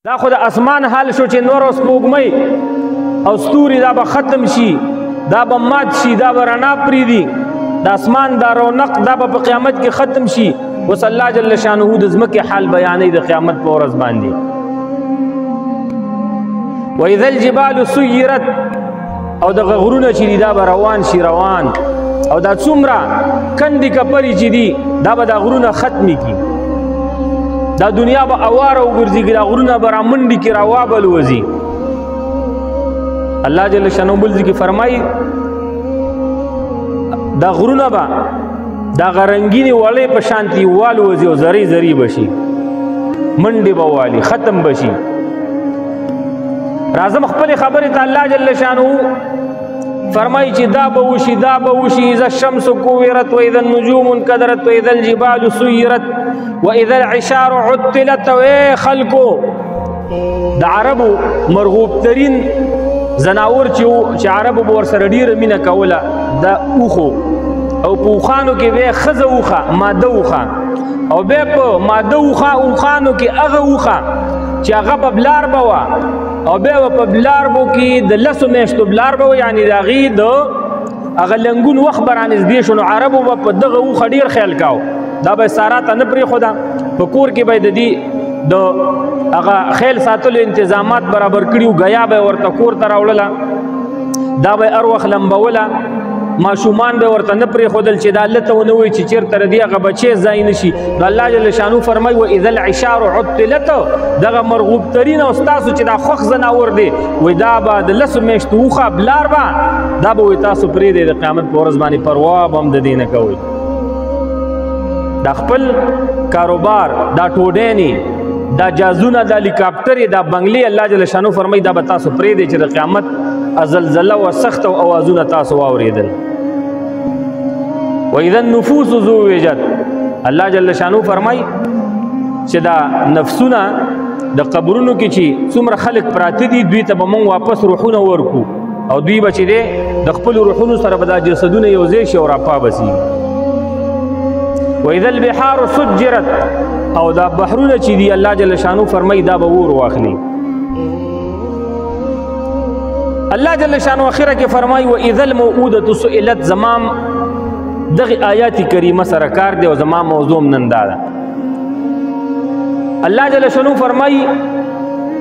دا خو د اسمان حال شو چې نور او سپوږمۍ او ستوري دا به ختم شي، دا به مات شي، دا به رڼا پرېږدي، د اسمان دا رونق دا به په قیامت کې ختم شي. اوس الله جل شانه د ځمکې حال بیانوي د قیامت په ورځ باندې. وإذا الجبال سيرت، او دغه غرونه چې دي دا به روان شي روان، او دا څومره کندې کپرې چې دي دا به دا غرونه ختمې کړي، دا دنیا به اواره وګرځي، دا غرونه به رامنډي کې راوابل وځي. الله جل شانه بل ځکه فرمایي دا غرونه به دا غرنګینې وړې په شانتي والوځي او زری زری بشي، منډې به والي، ختم بشي. راځم خپل خبرې ته الله جل شانه فرمایي چې دا به وشي دا به وشي. اذا الشمس كورت واذا النجوم انكدرت واذا الجبال سيرت واذا العشار عطلت. اے خلکو د عربو مرغوب ترین زناور چې عربو به ورسره ډیره مینه کوله دا اوخو، او په اوخانو کې به ښځه اوښه ماده اوښه، او بیا په ماده اوښانو کې هغه اوښه چې هغه به بلار به وه، او بیا به په بلاربو کې د 10 میاشتو بلار به وه، یعنې د هغې د هغه لنګون وخت به رانږدې شو. نو عربو به په دغه اوښه ډېر خیال کاو، دا به یې سارا ته نه پرېښوده، په کور کې به یې د دې د هغه خیل ساتلو انتظامات برابر کړي وو، ګیا به یې ورته کور ته راوړله، دا به یې هر وخت لمبوله، ماشومان به ورته نه پرېښودل چې دا هلته ونه وایي چې چېرته د دې هغه بچی ځای نه شي. نو الله جل شانو فرمایي واذا العشار عطلت، دغه مرغوب ترین او ستاسو چې دا خوښ زناور دی وایي دا به د 10 میاشتو اوښه بلار به دا به وایي تاسو پرېږدئ د قیامت په ورځ باندې پروا به هم د دې نه کوئ. دا خپل کاروبار، دا ټوډینې، دا جازونه، دا هلیکاپټرې، دا بنګلې، الله جل شانو فرمایي دا به تاسو پرېږدئ چې د قیامت زلزله و سخت او اوازونه تاسو واورېدل. واذا النفوس زوجت، الله جل شانو فرمایي چې دا نفسونه د قبرونو کې چې څومره خلک پراته دي دوی ته به موږ واپس روحونه ورکو، او دوی به چې دی د خپلو روحونو سره به دا جسدونه یو ځای شي او راپابسي. واذا البحار سجرت، او دا بحرونه چې دي الله جل شانو فرمایي دا به اور واخلي. الله جل شانو اخره کې فرمایي واذا الموءودة سئلت. زمام دغه آیات کریمه سره کار دی او زما موضوع نن دا ده. الله جل شانو فرمایي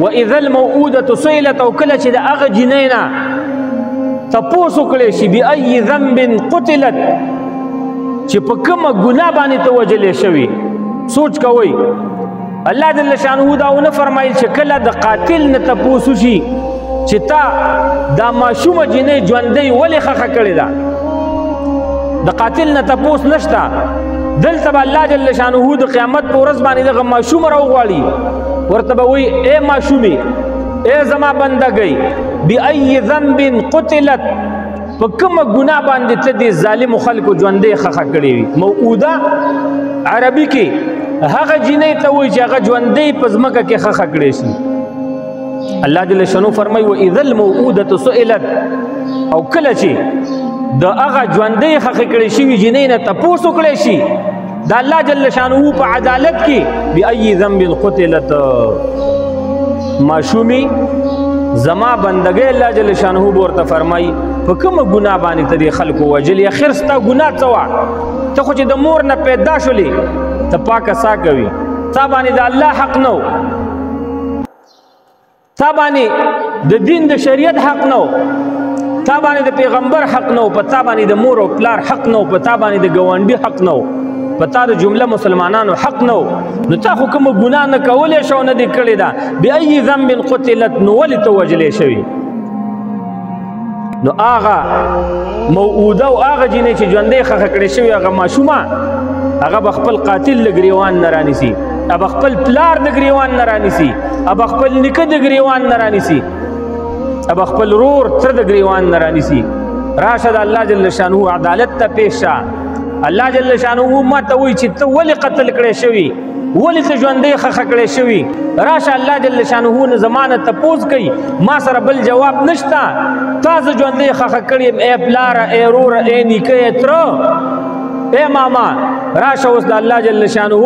واذا الموءودة سئلت، او کله چې د هغه جنۍ نه تپوس وکړی شي بأي ذنب قتلت، چې په کومه ګناه باندې ته وجلې شوي. سوچ کوئ الله جل شانو دا ونه فرمایل چې کله د قاتل نه تپوس وشي چې تا دا ماشومه جنۍ ژوندۍ ولې ښخه کړې ده، د قاتل نه تپوس نشته. دلته به الله جل شانه د قیامت په ورځ باندې دغه ماشومه راوغواړي، ورته به وایي ای ماشومې، ای زما بندګۍ، بأي ذنب قتلت، په کومه ګناه باندې ته دې ظالمو خلکو ژوندۍ ښخه کړې وي. موعوده عربي کې هغه جنۍ ته وایي چې هغه ژوندۍ په ځمکه کې ښخه کړې شي. الله جل شانو فرمایي واذا الموءودة سئلت، او کله چې د هغه ژوندۍ ښخې کړې شوي جنۍ نه تپوس وکړی شي د الله جل شانو په عدالت کې بأي ذنب قتلت، ماشومې زما بندګۍ الله جل شانو به ورته فرمایي په کومه ګناه باندې ته دې خلکو وجلې. اخر ستا ګناه څه وه؟ ته خو چې د مور نه پیدا شولې ته پاکه سا کوي، تا باندې د الله حق نه و، تا باندې د دین د شریعت حق نه و، تا باندې د پیغمبر حق نه و، په تا باندې د مور او پلار حق نه و، په تا باندې د ګاونډي حق نه و، په تا د جمله مسلمانانو حق نه و. نو تا خو کومه ګناه نه کولی شو نه دې کړې ده. بأي ذنب قتلت، نو ولې ته وجلې شوي؟ نو هغه موعوده او هغه جنۍ چې ژوندۍ ښخه کړې شوې هغه ماشومه هغه به خپل قاتل له ګریوان نه رانیسي، هغه خپل پلار د ګریوان نه رانیسي، هغه خپل نیکه د ګریوان نه رانیسي، هغه خپل رور تر د ګریوان نه رانیسي. راشه د الله جل شانه عدالت ته پیش شه. الله جل شانه ما ته وایي چې ته ولې قتل کړی شوي، ولې ته ژوندۍ ښخه کړی شوي. راشه الله جل شانه نه زمانه تپوس کوي، ما سره بل جواب نشته. تا زه ژوندۍ ښخه کړې یم، ای پلاره، ای روره، ای نیکه، ای تره، ای ماما، راشه اوس د الله جل شانه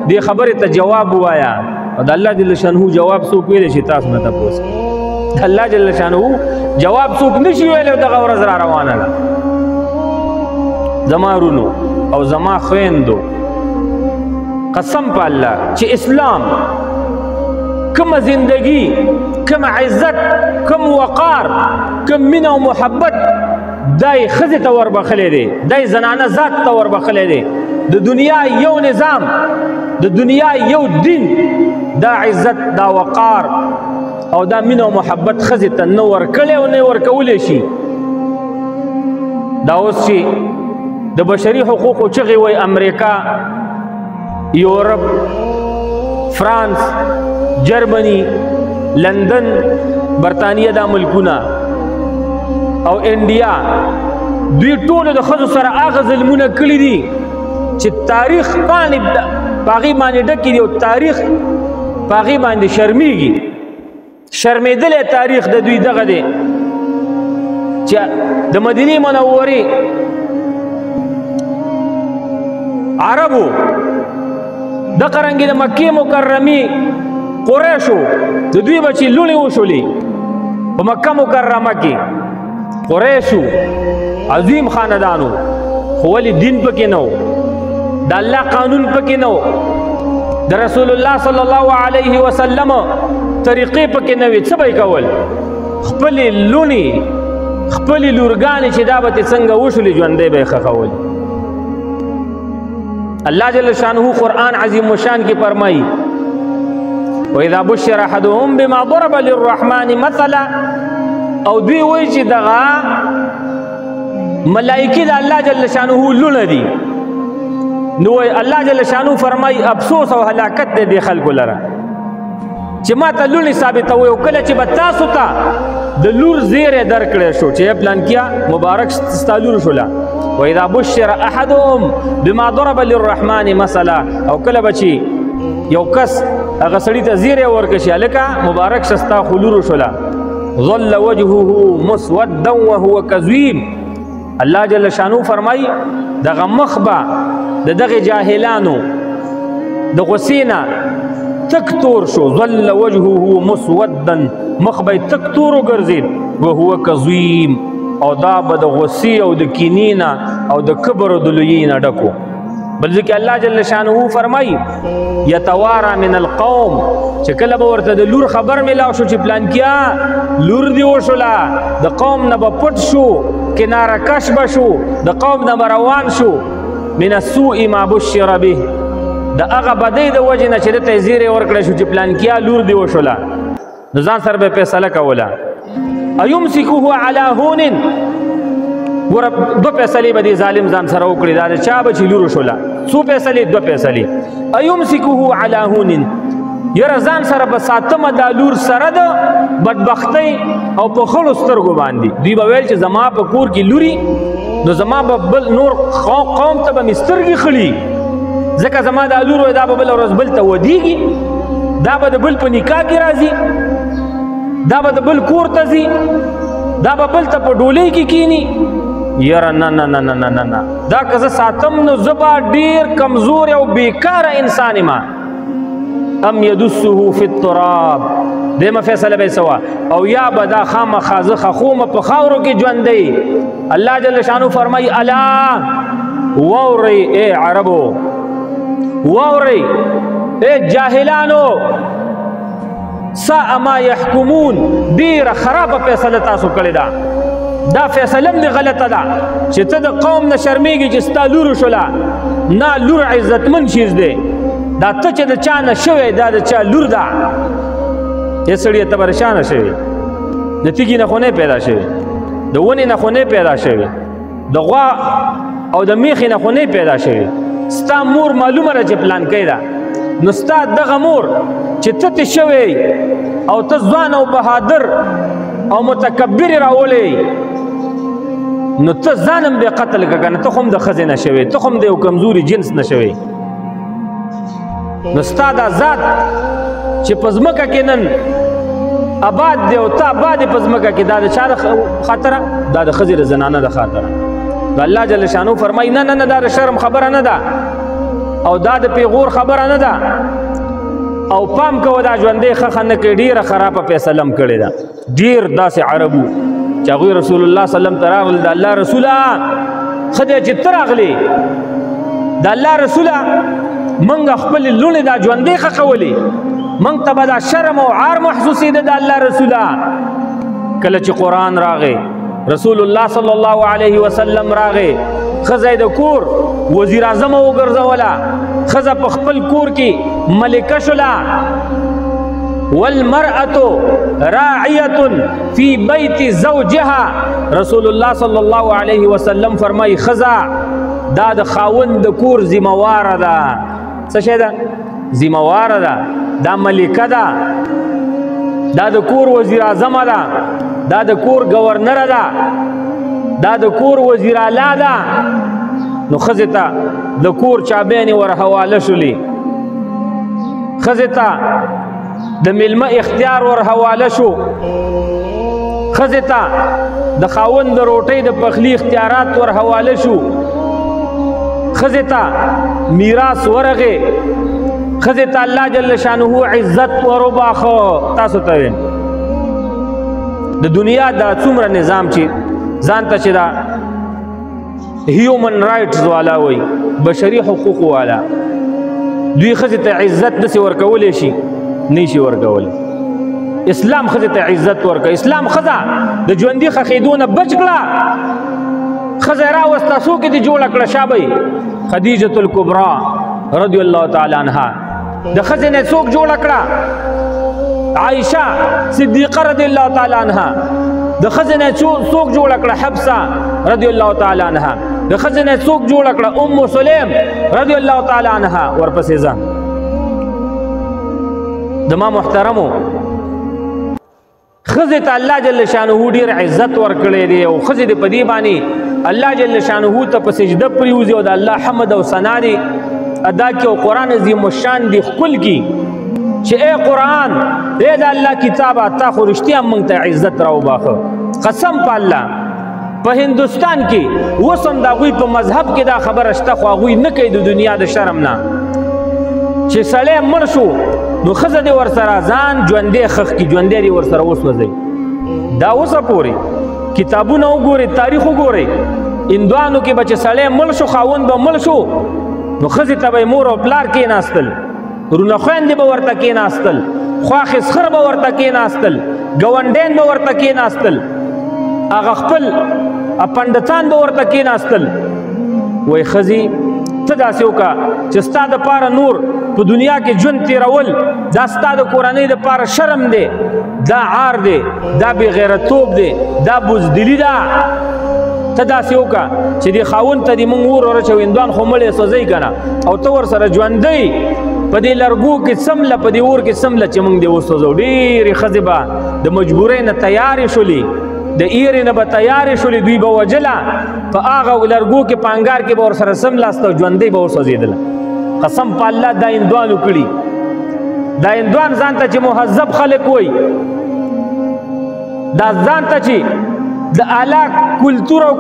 دې خبرې ته جواب ووایه. او د الله جل شانه جواب څوک ویلی شي تاسو نه تپوس د الله جل شانه جواب څوک نشي ویلی دغه ورځ را روانه ده زما رونو او زما خویندو قسم په الله چې اسلام کومه زندگی کوم عزت کوم وقار کوم مینه او محبت دای ښځې ته وربخلی دی دای زنانه ذات ته وربخلی دی د دنیا یو نظام د دنیا یو دین دا عزت دا وقار او دا مینه او محبت ښځې ته نه ورکړی او نه ورکولی شي دا اوس چې د بشري حقوقو چغې وایي امریکا یورپ فرانس جرمنی لندن برطانیه دا ملکونه او انډیا دوی ټولو د ښځو سره هغه ظلمونه کړي دي چې تاریخ باندې په هغې باندې ډکې دي او تاریخ په هغې باندې شرمېږي شرمېدلی تاریخ د دوی دغه دی چې د مدینې منورې عربو دغه رنګې د مکې مکرمې قریشو د دوی بچې لوڼې وشولې په مکه مکرمه کې قریشو عظیم خاندانو خو ولې دین پکې نه و د الله قانون پکې نه و د رسول الله صلی الله علیه وسلم طریقې پکې نه وې څه به یې کول خپلې لوڼې خپلې لورګانې چې دا به ترې څنګه وشولې ژوندی به یې ښخولې اللہ جل شانہ قرآن عظیم الشان کی فرمائی وَإِذَا بُشِّرَ أَحَدُهُمْ بِمَا ضَرَبَ لِلرَّحْمَنِ مَثَلًا او دوی وایي چې دغه ملائکې د الله جل شانہ لونه دي نو الله جل شانہ فرمائی افسوس او هلاکت دی دې خلکو لره چې ما ته لونې ثابتوي او کله چې به تاسو ته د لور زیری درکړی شو چې پلانکیا مبارک ستا لور شوله وَإِذَا بُشِّرَ أَحَدُهُمْ بِمَا ضَرَبَ لِلرَّحْمَنِ مَثَلًا او کله به چې یو کس هغه سړي ته زیری ورکړي چې هلکه مبارک شه ستا خو لور شوله ظل وجهه مسودا وهو کظیم الله جل شانو فرمایي دغه مخ به د دغې جاهلانو د غصې نه تک تور شو ظل وجهه مسودا مخ به یې تک تور وګرځېد وهو کظیم او دا به د غصې او د کینې نه او د کبر او د لویۍ نه ډکو بل ځکه الله جل شانه فرمایي یتوارا من القوم چې کله به ورته د لور خبر میلاو شو چې پلانکیا لور دې وشوله د قوم نه به پټ شو کناره کش به شو د قوم نه به روان شو من السوء ما بشر به د هغه بدۍ د وجې نه چې ده ته یې زیری ورکړی شو چې پلانکیا لور دې وشوله نو ځان سره به یې فیصله کوله ایمسکه علی هون ګوره دوه فیصلې به دې ظالم ځان سره وکړي دا د چا به چې لور وشوله څو فیصلې دوه فیصلې ایمسکه علی هون یاره ځان سره به ساتمه دا لور سره د بدبختۍ او په خړو سترګو باندې دوی به ویل چې زما په کور کې لوري نو زما به بل نور قوم ته به مې سترګې خړي ځکه زما دا لور وی دا به بله ورځ بل ته ودیږي دا به د بل په نکاح کې راځي دا به د بل کور ته ځي دا به بل ته په ډولۍ کې کینی یاره نه نه نه نه نه نه دا که زه ساتم نو زه به ډېر کمزور او بیکاره انسان یم ام یدسه فی التراب دیمه فیصله به یې څه او یا به دا خامخا زه خخومه په خاورو کې ژوندی الله جل شانو فرمایي الا واورئ ای عربو واورئ ای جاهلانو ساء ما يحكمون ډیره خرابه فیصله تاسو کړې ده دا فیصله هم غلطه ده چې ته د قوم نه شرمېږي چې ستا لور وشوله نه لور عزتمن شیز دی دا ته چې د چا نه شوی دا د چا لور ده ای سړیه ته پریشانه شوې د تیږې نه خو نه پیدا شوې د ونې نه خو نه پیدا شوې د غوا او د میخې نه خو نه پیدا شوې ستا مور معلومه ده چې پلانکی ده نو ستا دغه مور چې ته تې شوی او ته ځوان او بهادر او متکبر راولې نو ته ځان هم بې قتل که که نه ته خو هم د ښځې نه شوې ته خو هم د یو کمزوري جنس نه شوې نو ستا دا ذات چې په ځمکه کې نن آباد دی او ته آباد یې په ځمکه کې دا د چا د خاطره دا د ښځې د زنانه د خاطره نو الله جل شانو فرمایي نه نه نه دا د شرم خبره نه ده او دا د پیغور خبره نه ده او پام کوه دا ژوندې ښه نه کوي ډېره خرابه فیصله هم کړې ده ډېر داسې عربو چې هغوی رسول الله صلی الله علیه وسلم ته راغلل د الله رسوله ښه دی چې ته راغلې د الله رسوله موږ خپلې لوڼې دا ژوندې ښخولې موږ ته به دا شرم او عار محسوسېده د الله رسوله کله چې قرآن راغی رسول الله صلی الله علیه وسلم راغی ښځه د کور وزیر اعظم وګرځوله ښځه په خپل کور کې ملکه شوله والمرأة راعیة فی بیت زوجها رسول الله صلی الله علیه وسلم فرمایي ښځه دا د خاوند د کور ذمهواره ده څه شی ده ذمهواره ده دا ملکه ده دا د کور وزیر اعظمه ده دا د کور گورنره ده دا د کور وزیر اعلی ده نو ښځې ته د کور چابیانې ور حواله شولې ښځې ته د میلمه اختیار ور حواله شو ښځې ته د خاوند د روټۍ د پخلي اختیارات ور حواله شو ښځې ته میراث ورغې ښځې ته الله جل شانه عزت وروباخه تاسو ته ویم د دنیا دا څومره نظام چې ځان ته چې دا هیومن رایټس والا وایي بشري حقوق والا دوی ښځې ته عزت داسې ورکولی شي نه شي ورکولی اسلام ښځې ته عزت ورکوي اسلام ښځه د ژوندي ښخېدو نه بچ کړه ښځه یې راوسته څوک یې دې جوړه کړه شابئ خدیجة الکبرا رضی الله تعالی عنها د ښځې نه څوک جوړه کړه عائشہ صدیقه رضی الله تعالی عنها د ښځې نه څوک جوړه کړه حفصه رضی الله تعالی عنها د ښځې نه څوک جوړه کړه ام سلیم رضی الله تعالی عنها ورپسې ځه زما محترمو ښځې ته الله جل شانه ډېر عزت ورکړی دی او ښځې دې په دې باندې الله جل شانه ته په سجده پرېوځي او د الله حمد او ثنا دې ادا کړي او قرآن عظیم الشان دې ښکل کړي چې ای قرآن ای د الله کتابه تا خو رښتیا موږ ته عزت راوباښه قسم په الله په هندوستان کې اوس هم د هغوی په مذهب کې دا خبره شته خو هغوی نه کوي د دنیا د شرم نه چې سړی مړ شو نو ښځه دې ورسره ځان ژوندی ښخ کړي ژوندی دې ورسره وسوځوي دا اوسه پورې کتابونه وګورئ تاریخ وګورئ هندوانو کې به چې سړی مړ شو خاوند به مړ شو نو ښځې ته به یې مور او پلار کېناستل رونه خویندې به ورته کېناستل خواښې سخر به ورته کېناستل ګاونډیان به ورته کېناستل هغه خپل پنډتان به ورته کېناستل وایي ښځې ته داسې وکړه چې ستا دپاره نور په دنیا کې ژوند تېرول دا ستا د کورنۍ دپاره شرم دی دا عار دی دا بې غیرتوب دی دا بزدلي ده ته داسې وکړه چې دې خاوند ته دې مونږ اور ورچوو هندوان خو مړی سوځئ که نه او ته ورسره ژوندی په دې لرګو کې څمله په دې اور کې څمله چې مونږ دې وسوځو ډېرې ښځې به د مجبورۍ نه تیارې شولې د ایرې نه به تیارې شولې دوی به وجله په هغه لرګو کې په انګار کې به ورسره څملاست او ژوندۍ به وسوځېدله قسم په الله دا هندوانو کړي دا هندوان ځان ته چې مهذب خلک وایي دا ځان ته چې د اعلی کلتور او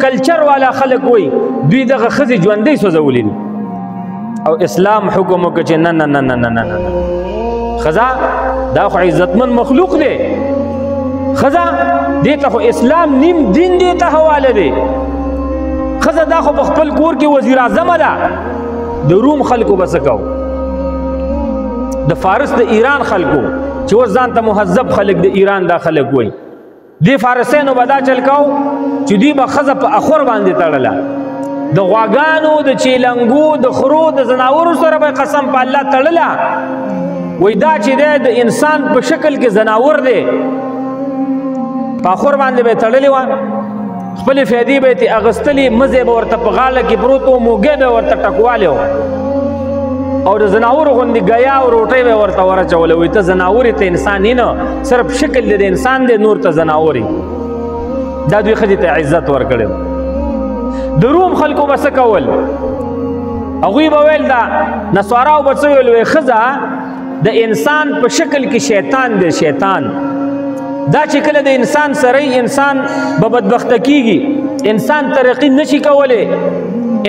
کلچر والا خلک وایي دوی دغه ښځې ژوندۍ سوځولې دي او اسلام حکم وکړه چې نه نه نه نه نه نه ښځه دا خو عزتمن مخلوق دی ښځه دې ته خو اسلام نیم دین دې ته حواله دی ښځه دا خو په خپل کور کې وزیر اعظمه ده د روم خلکو به څه کوو د فارس د ایران خلکو چې اوس ځان ته مهذب خلک د ایران دا خلک وایي دې فارسیانو به دا چل کوو چې دوی به ښځه په اخور باندې تړله د غواګانو د چیلنګو د خرو د زناورو سره به قسم په الله تړله وایي دا چې دی د انسان په شکل کې زناور دی په اخور باندې به یې تړلې وه خپلې فیدې به یې ترې اخیستلې مزې به ورته په غاړه کې پروت و موږی به ورته ټکوالی و او د زناورو غوندې ګیا او روټۍ به یې ورته ورچوله وایي ته زناورې ته انسان یې نه صرف شکل دی د انسان دی نور ته زناور دا دوی ښځې ته عزت ورکړی د روم خلکو به څه کول هغوی به ویل دا نصاراو به څه ویل وایي ښځه د انسان په شکل کې شیطان دی شیطان دا چې کله د انسان سره انسان به بدبخته کیږي انسان ترقي نشي کولی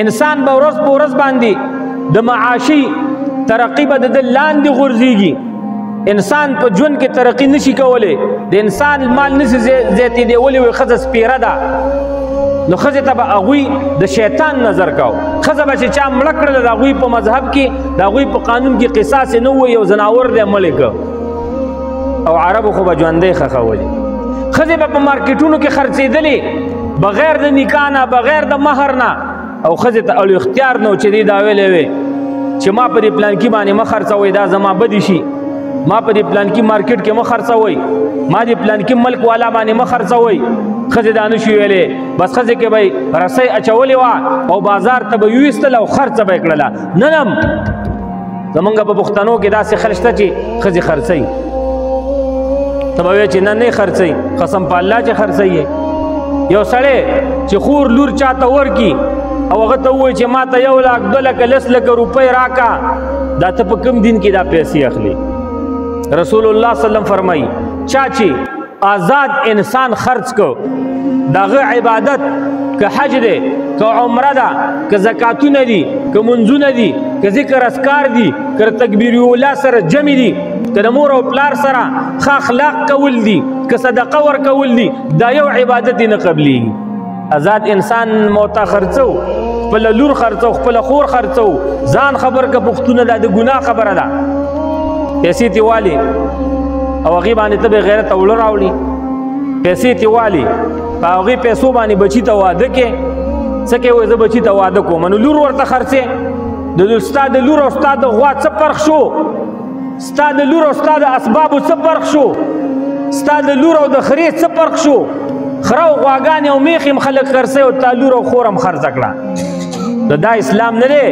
انسان به ورځ په ورځ باندې د معاشي ترقی به د لاندې غورځېږي. انسان په ژوند کې ترقی نشي کولی. د انسان مال نشي زیاتېدولی. وایي ښځه سپیره ده نو ښځې ته به هغوی د شیطان نظر کو. ښځه به چې چا مړه کړله د هغوی په مذهب کې د هغوی په قانون کې قصاص یې نه ووایي یو ځناور دی مړ یې که. او عربو خو به ژوندی ښخولي. ښځې به په مارکیټونو کې خرڅېدلې بغیر د نکاح نه بغیر د مهر نه. او ښځې ته اختیار نه و چې دې دا ویلی وی چې ما په دې پلانکي باندې مه خرڅوئ دا زما بدې شي. ما په دې پلانکي مارکیټ کې مه خرڅوئ. ما دې پلانکي ملک والا باندې مه خرڅوئ. ښځې دا نه شي ویلی. بس ښځې کې به یې رسۍ اچولې وه او بازار ته به یې ویستله او خرڅه به یې کړله. نن هم زمونږ په پښتنو کې داسې خلک شته چې ښځې خرڅوي. ته به وایې چې نه نه خرڅوي. قسم په الله چې خرڅوي. یو سړی چې خور لور چاته ورکي او هغه ته ووایي چې ما ته 1 لک 2 لک 10 لک روپۍ راکا دا ته په کوم دین کې دا پیسې اخلي؟ رسول الله صلی الله علیه وسلم فرمایي چا چې آزاد انسان خرڅ کو دغه عبادت که حج دی که عمره ده که زکاتونه دي که منځونه دي که ذکر اذکار دي که تکبیر اوله سره جمع دي که د مور او پلار سره ښه اخلاق کول دي که صدقه ورکول دي دا یو عبادت نه قبلیږي. آزاد انسان موته خرڅو خپله لور خرڅو خپله خور خرڅو ځان خبر که پښتونه دا د ګناه خبره ده. پیسې تې والي او هغې باندې ته به غیرت او وړه راوړي. پیسې تې والي په هغې پیسو باندې بچي ته واده کې څه کوې وایي زه بچي ته واده کوم نو لور ورته خرڅې. ستا د لور او ستا د غوا څه فرق شو؟ ستا د لور او ستا د اسبابو څه فرق شو؟ ستا د لور او د خرې څه فرق شو؟ خره او غواګانې او میخې هم خلک خرڅوي او تا لور او خور هم خرڅه کړه. دا اسلام نه دی.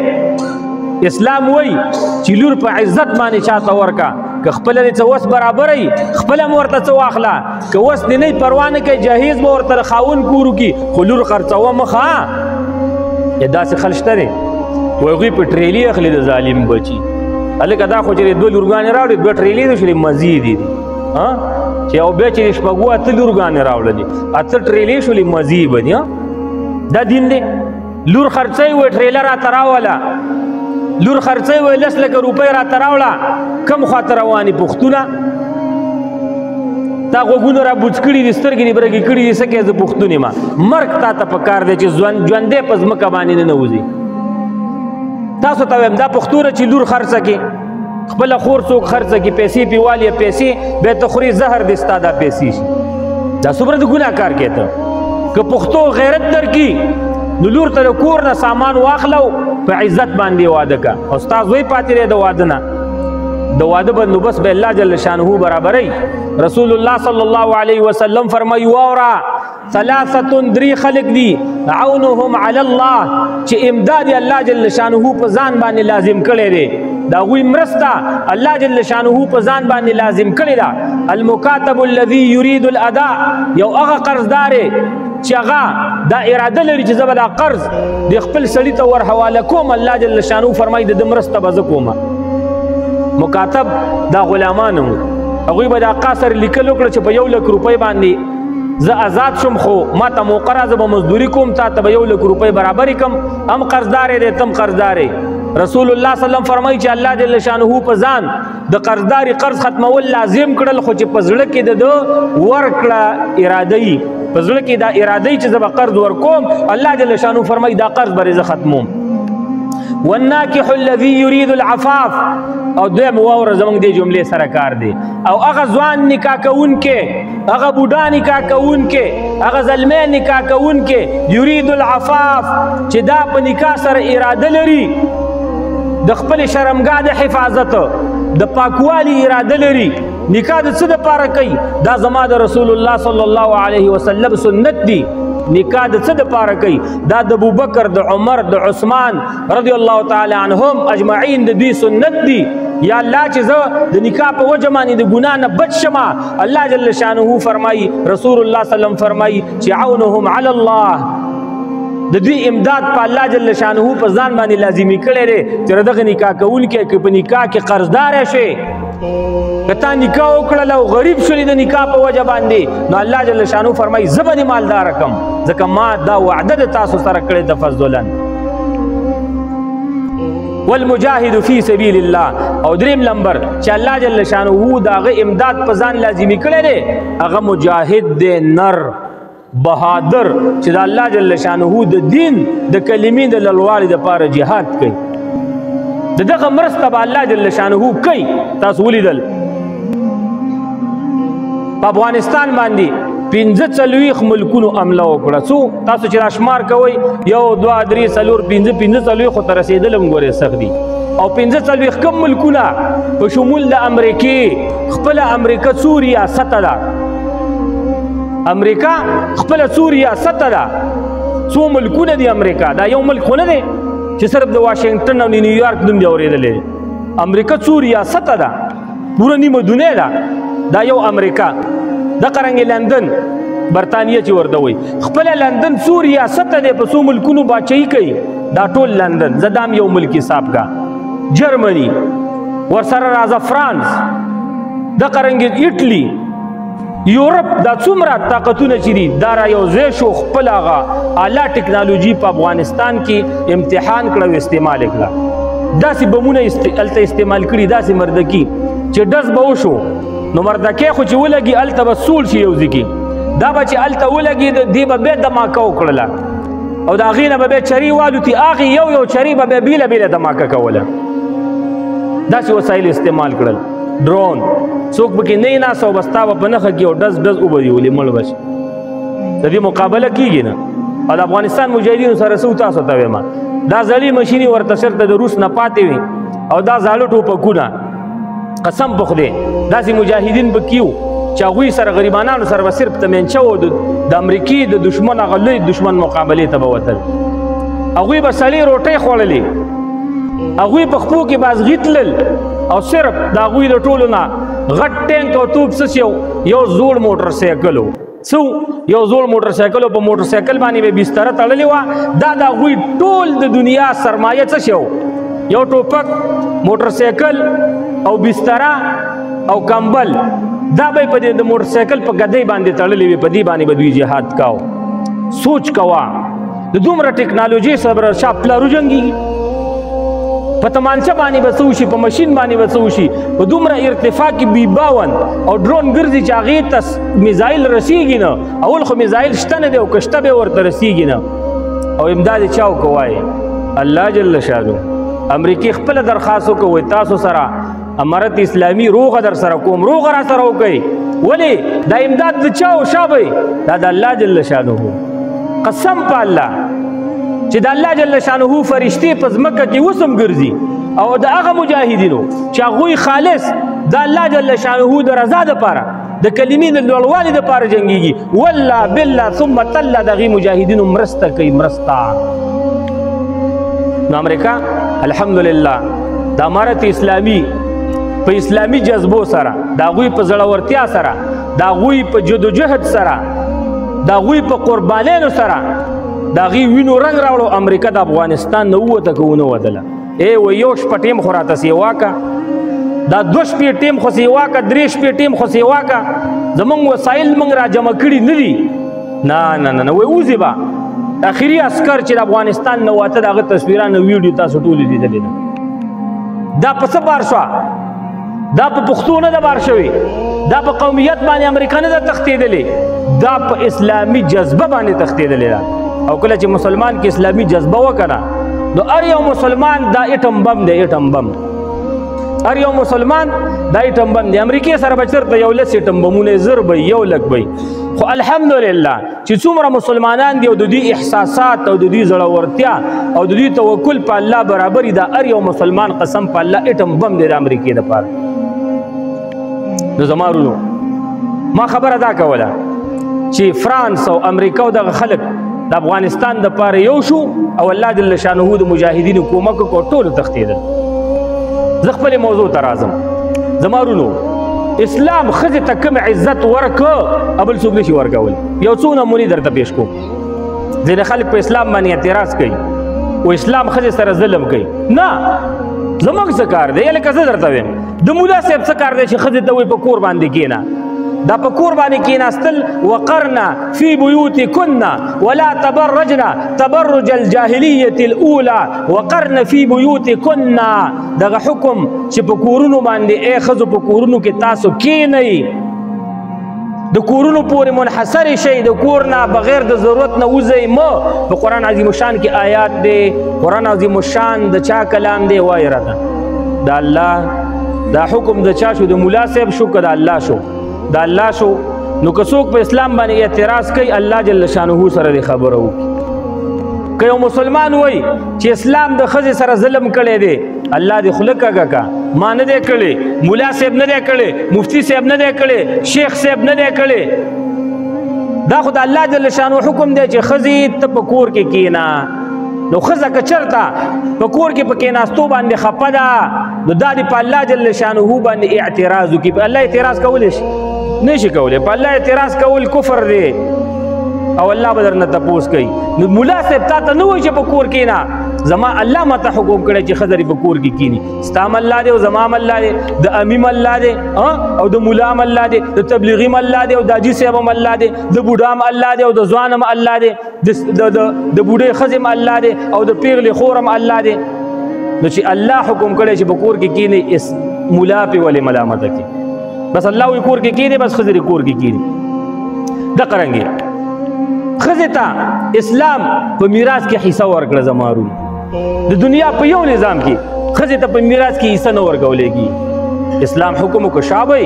اسلام وایي چې لور په عزت باندې چاته ورکه. که خپله دې څه وس برابروي خپله هم ورته څه واخله. که وس دې نه پروا نه کوي جهیز به ورته د خاوند کور وکړي خو لور خرڅوه مخه. داسې خلک شته دی وایي هغوی په ټریلي اخلي د ظالم بچي. هلکه دا خو چې 2 لورګانې راوړي 2 ټریلي دي شولې مزې دي چې او بیا چې شپږو 8 لورګانې راوړلې 8 ټریلې شولې مزې به دي. دا دین دی؟ لور خرڅوي وایي ټریله راته راوله. لور خرڅوي وایي 10 لکه روپۍ راته راوړه. کم خواته روانې پښتونه؟ تا غوږونه را بوڅ کړي دي سترګې دې برګې کړي دي څه کوې زه پښتون یم. مرګ تا ته پکار دی چې ژوندی په ځمکه باندې نه نوځي. تاسو ته وایم دا پښتو ده چې لور خرڅه کړي خپله خور څوک خرڅه کړي پیسې پې والي پیسې بیا ته خوري زهر دې ستا دا پیسې شي. دا څومره د ګناه کار کوې ته؟ که پښتو غیرت درکړي نو لور ته د کور نه سامان واخلو په عزت باندې واده که. او ستا زوی پاتې دی د واده نه د واده بندوبست به الله جل شانه برابروي. رسول الله صلی الله علیه وسلم فرمایي واوره 3 درې خلک دي عونهم علی الله چې امداد الله جل شانه په ځان باندې لازم کړی دی. د هغوی مرسته الله جل شانه په ځان باندې لازم کړې ده. المکاتب الذي يريد الاداء یو هغه قرضدار چې هغه دا اراده لري چې زه به دا قرض د خپل سړي ته ور حواله کوم الله جل شانه فرمایي د مرسته به زه کومه. مکاتب دا غلامان وو هغوی به دا قاصر لیکل وکړه چې په 1 لک روپۍ باندې زه آزاد شم خو ما ته موقره زه به مزدوري کوم تا ته به 1 لک روپۍ برابرې کم. هم قرضدار دی تم قرضدار. رسول الله صلی الله علیه وسلم فرمایي چې الله جل شانه په ځان د قرضداري قرض ختمول لازم کړل خو چې په زړه کې د ورکړه اراده یي په زړه کې دا اراده یي چې زه به قرض ورکوم الله جل شانه فرمایي دا قرض به زه ختموم. والناکح الذي يريد العفاف او دویم واوره زمونږ دې جملې سره کار دی. او هغه ځوان نکاح کوونکې هغه بوډا نکاح کوونکې هغه زلمی نکاح کوونکې یرید العفاف چې دا په نکاح سره اراده لري د خپل شرمګاه د حفاظت د پاکوالي اراده لري. نکاح د څه دپاره کوي؟ دا زما د رسول الله صلی الله علیه وسلم سنت دی. نکاح د څه دپاره کوي؟ دا د ابوبکر د عمر د عثمان رضی الله تعالی عنهم اجمعین د دوی سنت دی. یا الله چې زه د نکاح په وجه باندې د ګناه نه بچ شمه الله جل شانه فرمایي رسول الله صلی الله علیه وسلم فرمایي چې عونهم علی الله د دوی امداد په الله جل شانه په ځان باندې لازمي کړی دی چې دغه نکاح کوونکی که په نکاح کې قرضدار شي که تا نکاح وکړله او غریب شولې د نکاح په وجه باندې نو الله جل شانه فرمایي زه به دې مالدار کړم ځکه ما دا وعده د تاسو سره کړې تفضلا. والمجاهد فی سبیل الله. او دریم نمبر چې الله جل شانه د هغه امداد په ځان لازمي کړی دی هغه مجاهد دی نر بهادر چې د الله جل شانه د دین د کلمې د لوړوالي دپاره جهاد کوي. د دغه مرسته به الله جل شانه کوي. تاسو ولیدل په افغانستان باندې 45 ملکونو حمله وکړه. څو تاسو چې راشمار کوئ 1 2 3 4 5 45 خو ته رسېدل هم ګورې سخت دي. او 45 کم ملکونه په شمول د امریکې خپله امریکا څو ریاسته ده امریکا خپله څو ریاسته ده څو ملکونه دي امریکا دا یو ملک خو نه دی چې صرف د واشنګټن او نیویارک نوم دی اورېدلی. امریکا څو ریاسته ده پوره نیمه دنیا ده دا یو امریکا. د قرنګ لندن برطانیه چې ورته وایي خپله لندن څو ریاسته دی په څو ملکونو باچهي کوي دا ټول لندن زه دا هم یو ملک حساب کا. جرمني ورسره راځه فرانس د قرنګ ایټلی یورپ دا څومره طاقتونه چې دي دا را یو ځای شو خپل هغه اعلی ټکنالوژي په افغانستان کې امتحان کړه او استعمال یې کړه. داسې بمونه هلته استعمال کړي داسې مردکي چې ډز به وشو نو مردکې خو چې ولګي هلته به سول شي یو ځای کې دا به چې هلته ولګي دې به بیا دماکه وکړله او د هغې نه به بیا چري والوتي هغې یو چري به بیا بیله بیله دماکه کوله. داسې وسایل استعمال کړل. ډرون څوک پکې نه ناست او بستا به په نښه کې او ډز ډز وبدیولې مړ به شي. د دې مقابله کېږي نه. او د افغانستان مجاهدینو سره څه تاسو ته وایم دا زړې مشینې ورته چېرته د روس نه پاتې وي او دا زاړه ټوپکونه قسم په خدای داسې مجاهدین به کیو چې هغوی سره غریبانانو سره به صرف تمنچه و د امریکې د دشمن هغه لوی دشمن مقابلې ته به وتل. هغوی به سړې روټۍ خوړلې هغوی په خپو کې بازغي تلل او صرف د هغوی د ټولو نه غټ ټینک او توپ څه یو زوړ موټر سایکل و یو زوړ موټر سایکل په موټر سایکل باندې به بستره تړلې وه دا د هغوی ټول د دنیا سرمایه څه شی یو ټوپک موټر سایکل او بستره او کمبل دا به په د موټر سایکل په ګدۍ باندې تړلې وي په دې باندې به دوی جهاد کاو. سوچ کوه د دومره ټکنالوژۍ سره شا پلارو جنګېږي په تمانچه باندې به څه وشي په مشین باندې به څه وشي په دومره ارتفاع کې B-52 او ډرون ګرځي چې هغې ته میزایل رسیږي نه. اول خو میزایل شته نه دی او که شته به ورته رسیږي نه. او امداد یې چا وکوایې الله جل شانو. امریکې خپله درخواست وکوئ تاسو سره امارت اسلامي روغه در سره کوم روغه را سره وکئ. ولې دا امداد د چا و شابئ دا د الله جل شانه. قسم په الله چې د الله جل شانه فرشتې په ځمکه کې اوس هم ګرځي او د هغه مجاهدینو چې هغوی خالص د الله جل شانه د رضا دپاره د کلمې د لوړوالي دپاره جنګېږي والله بالله ثم تله د هغې مجاهدینو مرسته کوي مرسته. نو امریکا الحمدلله د امارت اسلامي په اسلامي جذبو سره د هغوی په زړورتیا سره د هغوی په جدوجهد سره د هغوی په قربانیانو سره د هغې وینو رنګ راوړو. امریکا د افغانستان نه ووته که ونه وتله و یو شپه ټیم خو راته سیوا که دا 2 شپې ټیم خو سیوا که 3 شپې ټیم خو سیوا که زمونږ وسایل موږ را جمع کړي نه دي. نه نه نه وایي اوزې به اخري عسکر چې د افغانستان نه واته د هغه تصویران ویډیو تاسو ټولې لیدلې ده. دا په څه بار شوه دا په پښتو نه ده بار شوې دا په قومیت باندې امریکا نه ده تښتېدلې دا په اسلامي جذبه باندې تښتېدلې ده. او کله چې مسلمان کې اسلامي جذبه وکړه نو هر یو مسلمان دا ایټم بم دی ایټم بم هر یو مسلمان دا ایټم بم دی. امریکې سره به چېرته یو 10 ایټم بمونه زر به 1 لک به خو الحمدلله چې څومره مسلمانان دي او د دوی احساسات او د دوی زړورتیا او د دوی توکل په الله برابري دا هر یو مسلمان قسم په الله ایټم بم دی د امریکې دپاره. نو زما ورونو ما خبره دا کوله چې فرانس او امریکا او دغه خلک د افغانستان دپاره یو شو او الله جل شانه د مجاهدینو کومک وکړو ټولو تښتېدل. زه خپلې موضوع ته راځم. زما ورونو اسلام ښځې ته کوم عزت ورکړه بل څوک نشي ورکولی. یو څو نمونې درته پیش کوم. ځینې خلک په اسلام باندې اعتراض کوي و اسلام ښځې سره ظلم کوي. نه زموږ څه کار دی لکه زه درته ویم د ملا صاحب څه کار دی چې ښځې ته وایي په کور باندې کښېنه دا په کور باندې کېناستل وقرنا فی بیوتکنا ولا تبرجنا تبرج الجاهلیة الاولى وقرنا فی بیوتکنا دغه حکم چې په کورونو باندې ای ښځو په کورونو کې تاسو کېنئ د کورونو پورې منحصر شئ د کور نه بغیر د ضرورت نه وځئ مه په قرآن عظیم الشان کې آیات دی قرآن عظیم الشان د چا کلام دی وایي راته د الله دا حکم د چا شو د ملا صاحب شو که د الله شو د الله شو نو که څوک په اسلام باندې اعتراض کوي الله جل شانه سره د خبره وکړي که یو مسلمان وایي چې اسلام د ښځې سره ظلم کړی دی الله دې خوله کږه کا ما نه دی کړی ملا صاحب نه دی کړی مفتی صاحب نه دی کړی شیخ صاحب نه دی کړی دا خو د الله جل شانه حکم دی چې ښځې ته په کور کې کښېنه نو ښځه که چېرته په کور کې په کښېناستو باندې خفه ده نو دا دې په الله جل شانه باندې اعتراض وکړي په الله اعتراض کولی شي نه شي کولی په الله اعتراض کول کفر دی او الله به درنه تپوس کوي نو ملا صاحب تا ته نه وایي چې په کور کښېنه زما الله ماته حکم کړی چې ښځه په کور کې کښېني ستا م الله دی او زما م الله دی د امیم الله دی او د ملا م الله دی د تبلیغي م الله دی او د حاجي صاحب م الله دی د بوډا م الله دی او د ځوان م الله دی د بوډۍ ښځې م الله دی او د پیغلې خور م الله دی نو چې الله حکم کړی چې په کور کې کښېني ملا پې ولې ملامته کړي بس الله وایي کور کې کښېني بس ښځې کور کې کښېني دقه رنګې ښځې ته اسلام په میراث کې حصه ورکړه زما وروڼو د دنیا په یو نظام کې ښځې ته په میراث کې حصه نه ورکولی اسلام حکم وکړه شابئ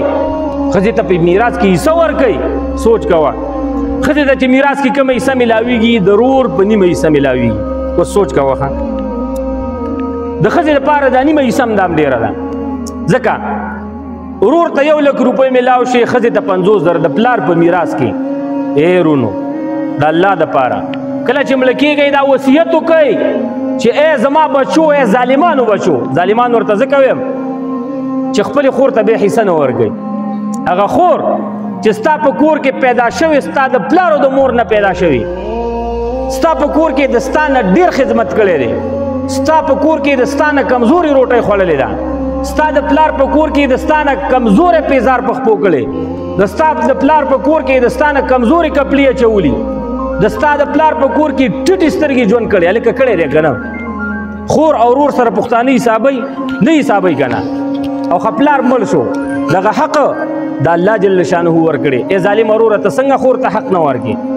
ښځې ته په میراث کې حصه ورکوي سوچ کوه ښځې ته چې میراث کې کومه حصه میلاویږي د رور په نیمه حصه میلاویږي اوس سوچ کوه د ښځې لپاره دا نیمه حصه هم دام ډېره ده ځکه ورور ته 1 لک روپۍ میلاو شي ښځې ته 50,000 د پلار په میراث کې ای رونو د الله دپاره کله چې مړه کېږئ دا وصیت وکئ چې ای زما بچو ای ظالمانو بچو ظالمان ورته ځکه ویم چې خپلې خور ته بیا حصه نه ورکوئ هغه خور چې ستا په کور کې پیدا شوې ستا د پلار او د مور نه پیدا شوې ستا په کور کې د ستا نه ډېر خدمت کړی دی ستا په کور کې د ستا نه کمزورې روټۍ خوړلې ده ستا د پلار په کور کې د ستا نه کمزورې پیزار په خپو کړی د ستا د پلار په کور کې د ستا نه کمزورې کپړې اچولي د ستا د پلار په کور کې ټیټې سترګې ژوند کړی هلکه کړی دی که نه خور او ورور سره پښتانه حسابوي نه حسابوي که نه او ښه پلار مړ شو دغه حق د الله جل شانه ورکړی ای ظالم وروره ته څنګه خور ته حق نه ورکړي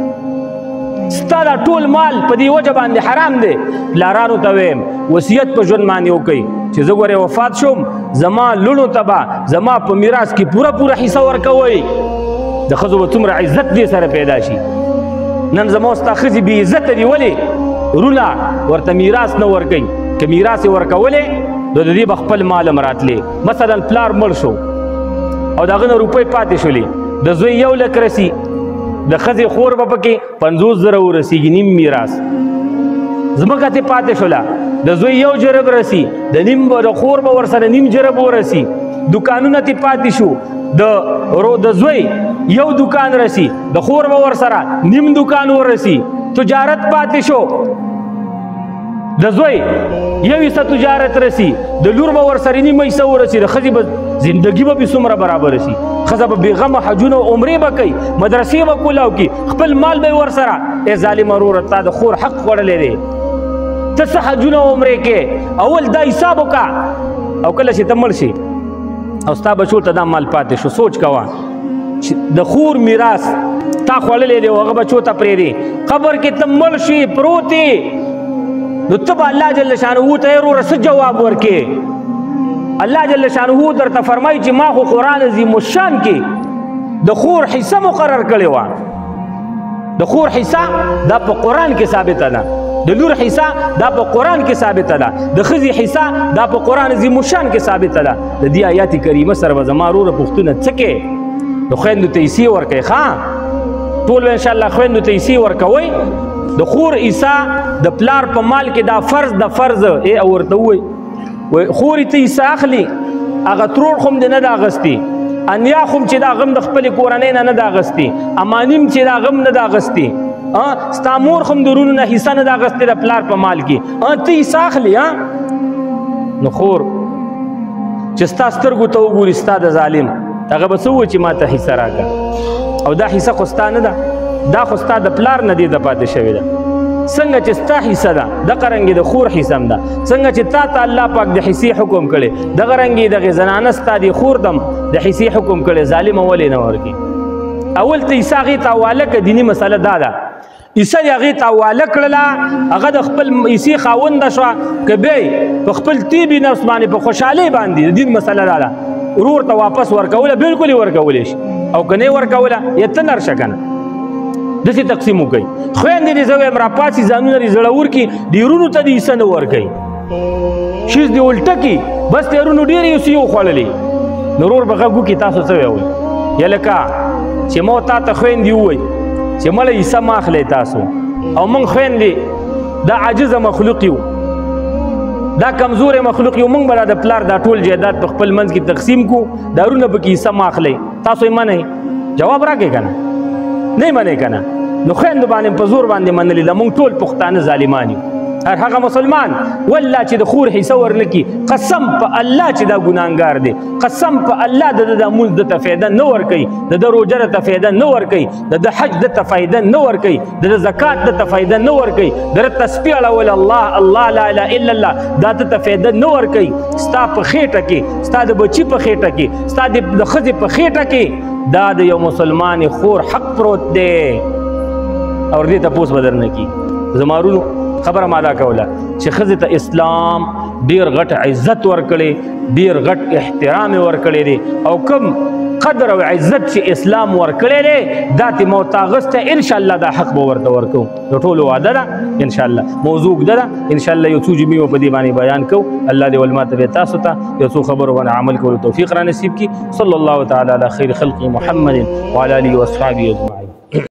ستا دا ټول مال په دې وجه باندې حرام دی پلارانو ته ویم وصیت په ژوند باندې وکئ چې زه ګورې وفات شوم زما لوڼو ته به زما په میراث کې پوره حصه ورکوئ د ښځو به څومره عزت دې سره پیدا شي نن زما ستا ښځې بې عزته دي ولې وروڼه ورته میراث نه ورکوي که میراث یې ورکولی نو د دې به خپل مال هم راتلې مثلا پلار مړ شو او د هغه نه روپۍ پاتې شولې د زوی 1 لک رسي د ښځې خور به پکې 50,000 ورسیږي نیم میراث ځمکه ترې پاتې شوله د زوی 1 جرب رسي د خور به ورسره نیم جرب ورسي دکانونه ترې پاتې شو د زوی 1 دکان رسي د خور به ورسره نیم دکان ورسي تجارت پاتې شو د زوی 1 حصه تجارت رسي د لور به ورسره نیمه حصه ورسي د ښځې به زندګي به بې څومره برابر شي ښځه به بېغمه حجونه او عمرې به کوي مدرسې به کولاو کړي خپل مال به یې ورسره ای ظالمه وروره تا د خور حق خوړلی دی ته څه حجونه او عمرې کې اول دا حساب وکړه او کله چې ته مړ شي او ستا بچو ته دا مال پاتې شو سوچ کوه چې د خور میراث تا خوړلی دی او هغه بچو ته پرېږدې قبر کې ته مړ شي پروت نو ته به الله جل شانه ته یې وروره څه جواب ورکې الله جل شانه درته فرمایي چې ما خو قرآن عظیم الشان کې د خور حصه مقرر کړې وه د خور حصه دا په قرآن کې ثابته ده د لور حصه دا په قرآن کې ثابته ده د ښځې حصه دا په قرآن عظیم الشان کې ثابته ده د دې آیات کریمه سره به زما وروره پوښتنه څه کې نو خویندو ته حصې ورکوئ ښه ټول به انشاءالله خویندو ته حصې ورکوئ د خور حصه د پلار په مال کې دا فرض د فرض او ورته ووایي خورې ته حصه اخلي هغه ترور خو هم دې نه ده اخیستې انیا خو هم چې دا غم د خپلې کورنۍ نه ده اخیستې امانیم چې دا غم نه ده اخیستې ستا مور خو هم د ورونو نه حصه نه ده اخیستې د پلار په مال کې ته حصه اخلي نو خور چې ستا سترګو ته وګوري ستا د ظالم هغه به څه ووایي چې ما ته حصه راکړه او دا حصه خو ستا نه ده، دا خو ستا د پلار نه دې ته پاتې شوې ده. څنګه چې ستا حصه ده دغه رنګې د خور حصه هم ده. څنګه چې تا ته الله پاک د حصې حکم کړی دغه رنګې دغې زنانه ستا د خور دم د حصې حکم کړی. ظالمه ولې نه ورکړي؟ اول ته عیسی هغې ته حواله کړه. دیني مسله دا ده، عیسی یې هغې ته حواله کړله، هغه د خپل عیسی خاونده شوه که بیا په خپل طیبي نفس باندې په خوشحالۍ باندې د دین مسله دا ده ورور ته واپس ورکوله بلکل یې ورکولی شي، او که نه یې ورکوله یا ته نرشه که نه داسې تقسیم وکړئ. خویندې دې زه وایم راپاڅي ځانونه دې زړور کړي، ډېرونو ته دې عیسه نه ورکوي، شیز دې الټه کړي. بس ډېرونو ډېرې عیسې وخوړلې نو ورور به غږ وکړي تاسو څه ویئ یا لکه چې ما تا ته خویندې ووایي چې مړه عیسه مه اخلئ تاسو، او موږ خویندې دا عاجزه مخلوق یو، دا کمزورې مخلوق یو، موږ به دا د پلار دا ټول جایداد په خپل منځ کې تقسیم کړو، دارونه پکې عیسه مه اخلئ. تاسو یې منئ؟ جواب راکړئ که نه؟ نه یې منئ که نه؟ نو خویندو باندې په زور باندې منلي ده. موږ ټول پښتانه ظالمان یو. هر هغه مسلمان والله چې د خور حصه ورنکړي قسم په الله چې دا ګناهګار دی، قسم په الله د د مونځ دته فایده نه ورکوي، د د روژه دته فایده نه ورکوي، د د حج دته فایده نه ورکوي، د د زکات دته فایده نه ورکوي، د د تسبیح اړول الله الله لا اله الا الله دا دته فایده نه ورکوي. ستا په خېټه کې، ستا د بچي په خېټه کې، ستا د ښځې په خېټه کې دا د یو مسلمان خور حق پروت دی او دې تپوس به درنه کي. زما ورونو خبره ما دا کوله چې ښځې ته اسلام ډېر غټ عزت ورکړی، ډېر غټ احترام یې ورکړی دی، او کوم قدر او عزت چې اسلام ورکړی دی دا تې مو تاغسته انشاءالله دا حق به ورته ورکوو. د ټولو وعده ده انشاءالله، موضوع اوږده ده انشاءالله، یو څو جملې به په دې باندې بیان کوو. الله دې ولما ته تاسو ته یو څو خبرو باندې عمل کولو توفیق را نصیب کړي. صلی الله تعالی علی خیر خلق محمد وعلى آله واصحابه اجمعین.